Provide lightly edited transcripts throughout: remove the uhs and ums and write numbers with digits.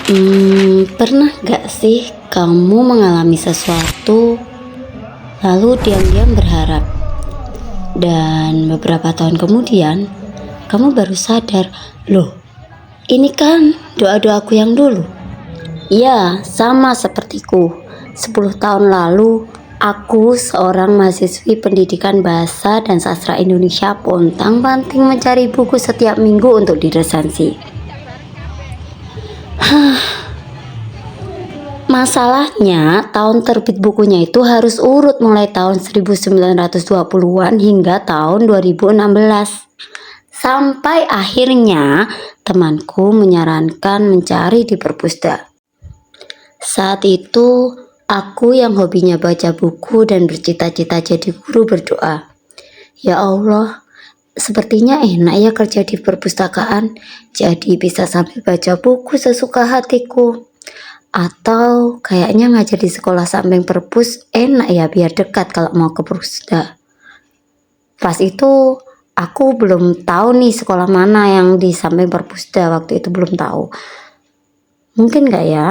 Pernah gak sih kamu mengalami sesuatu lalu diam-diam berharap dan beberapa tahun kemudian kamu baru sadar, loh ini kan doa-doaku yang dulu. Ya, sama sepertiku. 10 tahun lalu aku seorang mahasiswi pendidikan bahasa dan sastra Indonesia pontang-panting mencari buku setiap minggu untuk diresensi. Masalahnya, tahun terbit bukunya itu harus urut mulai tahun 1920-an hingga tahun 2016. Sampai akhirnya temanku menyarankan mencari di perpustakaan. Saat itu, aku yang hobinya baca buku dan bercita-cita jadi guru berdoa, "Ya Allah, sepertinya enak ya kerja di perpustakaan, jadi bisa sambil baca buku sesuka hatiku. Atau kayaknya ngajar di sekolah samping perpus enak ya biar dekat kalau mau ke perpustakaan." Pas itu aku belum tahu nih sekolah mana yang di samping perpustakaan, waktu itu belum tahu. Mungkin gak ya?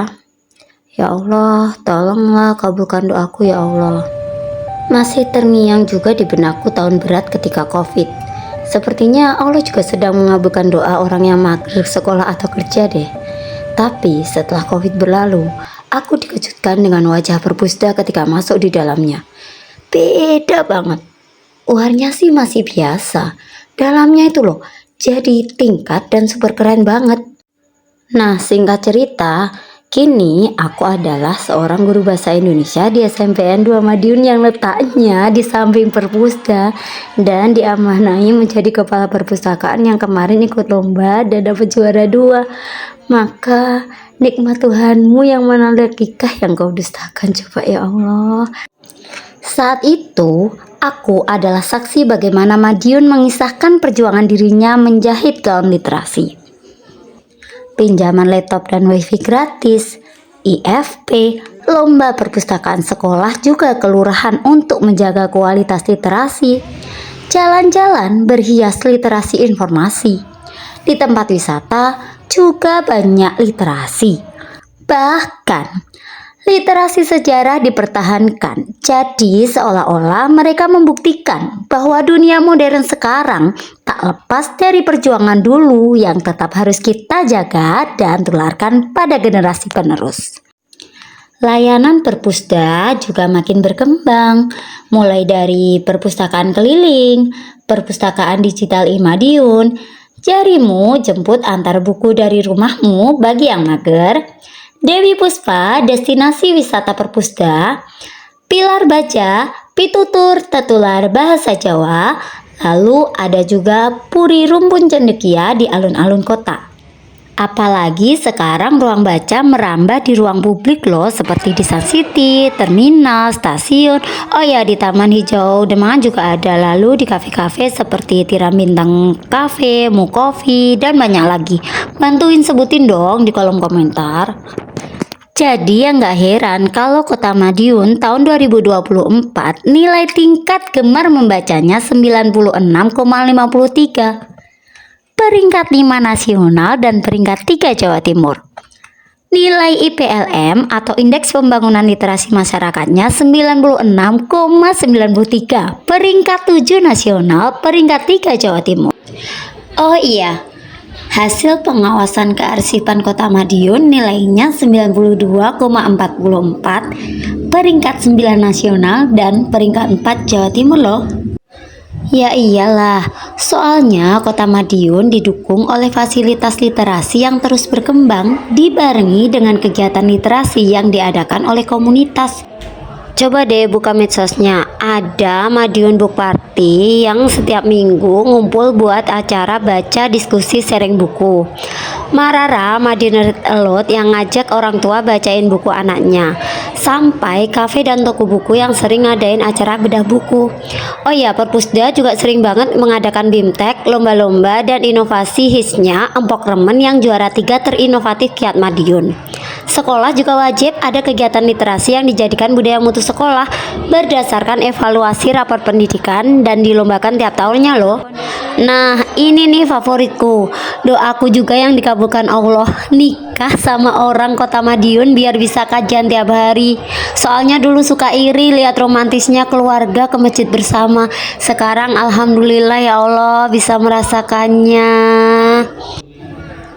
Ya Allah, tolonglah kabulkan doaku ya Allah. Masih terngiang juga di benakku tahun berat ketika COVID. Sepertinya Allah juga sedang mengabulkan doa orang yang mager sekolah atau kerja deh. Tapi setelah COVID berlalu, aku dikejutkan dengan wajah perpustakaan ketika masuk di dalamnya. Beda banget. Luarnya sih masih biasa. Dalamnya itu loh, jadi tingkat dan super keren banget. Nah, singkat cerita, kini aku adalah seorang guru bahasa Indonesia di SMPN 2 Madiun yang letaknya di samping perpustakaan dan diamanai menjadi kepala perpustakaan yang kemarin ikut lomba dan dapat juara 2. Maka nikmat Tuhanmu yang mana logikah yang kau dustakan, coba ya Allah. Saat itu aku adalah saksi bagaimana Madiun mengisahkan perjuangan dirinya menjahit gaun literasi. Pinjaman laptop dan wifi gratis, IFP, lomba perpustakaan sekolah juga kelurahan untuk menjaga kualitas literasi, jalan-jalan berhias literasi informasi. Di tempat wisata juga banyak literasi. Bahkan literasi sejarah dipertahankan. Jadi seolah-olah mereka membuktikan bahwa dunia modern sekarang tak lepas dari perjuangan dulu yang tetap harus kita jaga dan tularkan pada generasi penerus. Layanan perpusda juga makin berkembang, mulai dari perpustakaan keliling, perpustakaan digital iMadiun, jarimu jemput antar buku dari rumahmu bagi yang mager, Dewi Puspa, destinasi wisata perpusda, Pilar Baca, Pitutur Tetular Bahasa Jawa, lalu ada juga Puri Rumpun Cendekia di alun-alun kota. Apalagi sekarang ruang baca merambah di ruang publik loh, seperti di Sun City, terminal, stasiun. Oh ya, di Taman Hijau Demangan juga ada, lalu di kafe-kafe seperti Tiram Bintang Cafe, Mu Coffee, dan banyak lagi. Bantuin sebutin dong di kolom komentar. Jadi ya nggak heran kalau Kota Madiun tahun 2024 nilai tingkat gemar membacanya 96,53. Peringkat 5 nasional dan peringkat 3 Jawa Timur. Nilai IPLM atau Indeks Pembangunan Literasi Masyarakatnya 96,93. Peringkat 7 nasional, peringkat 3 Jawa Timur. Oh iya, hasil pengawasan kearsipan Kota Madiun nilainya 92,44, peringkat 9 nasional dan peringkat 4 Jawa Timur loh. Ya iyalah, soalnya Kota Madiun didukung oleh fasilitas literasi yang terus berkembang, dibarengi dengan kegiatan literasi yang diadakan oleh komunitas. Coba deh buka medsosnya, ada Madiun Book Party yang setiap minggu ngumpul buat acara baca diskusi sharing buku. Marara Madiun Read Aloud yang ngajak orang tua bacain buku anaknya. Sampai kafe dan toko buku yang sering ngadain acara bedah buku. Oh ya, Perpusda juga sering banget mengadakan BIMTEK, lomba-lomba dan inovasi hisnya Empok Remen yang juara 3 terinovatif Kiat Madiun. Sekolah juga wajib ada kegiatan literasi yang dijadikan budaya mutu sekolah berdasarkan evaluasi rapor pendidikan dan dilombakan tiap tahunnya loh. Nah, ini nih favoritku. Doaku juga yang dikabulkan Allah, nikah sama orang Kota Madiun biar bisa kajian tiap hari. Soalnya dulu suka iri lihat romantisnya keluarga ke masjid bersama. Sekarang alhamdulillah ya Allah bisa merasakannya.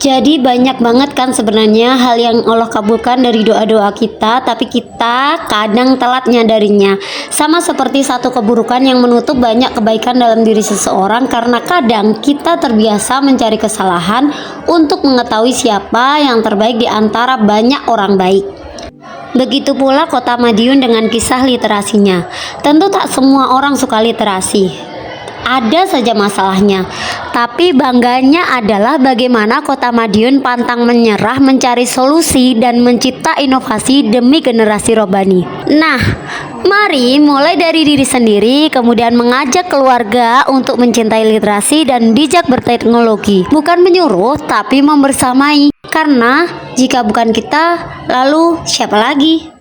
Jadi banyak banget kan sebenarnya hal yang Allah kabulkan dari doa-doa kita, tapi kita kadang telat nyadarinya. Sama seperti satu keburukan yang menutup banyak kebaikan dalam diri seseorang, karena kadang kita terbiasa mencari kesalahan untuk mengetahui siapa yang terbaik di antara banyak orang baik. Begitu pula Kota Madiun dengan kisah literasinya. Tentu tak semua orang suka literasi. Ada saja masalahnya, tapi bangganya adalah bagaimana Kota Madiun pantang menyerah mencari solusi dan mencipta inovasi demi generasi robani. Nah, mari mulai dari diri sendiri, kemudian mengajak keluarga untuk mencintai literasi dan bijak berteknologi. Bukan menyuruh, tapi membersamai. Karena jika bukan kita, lalu siapa lagi?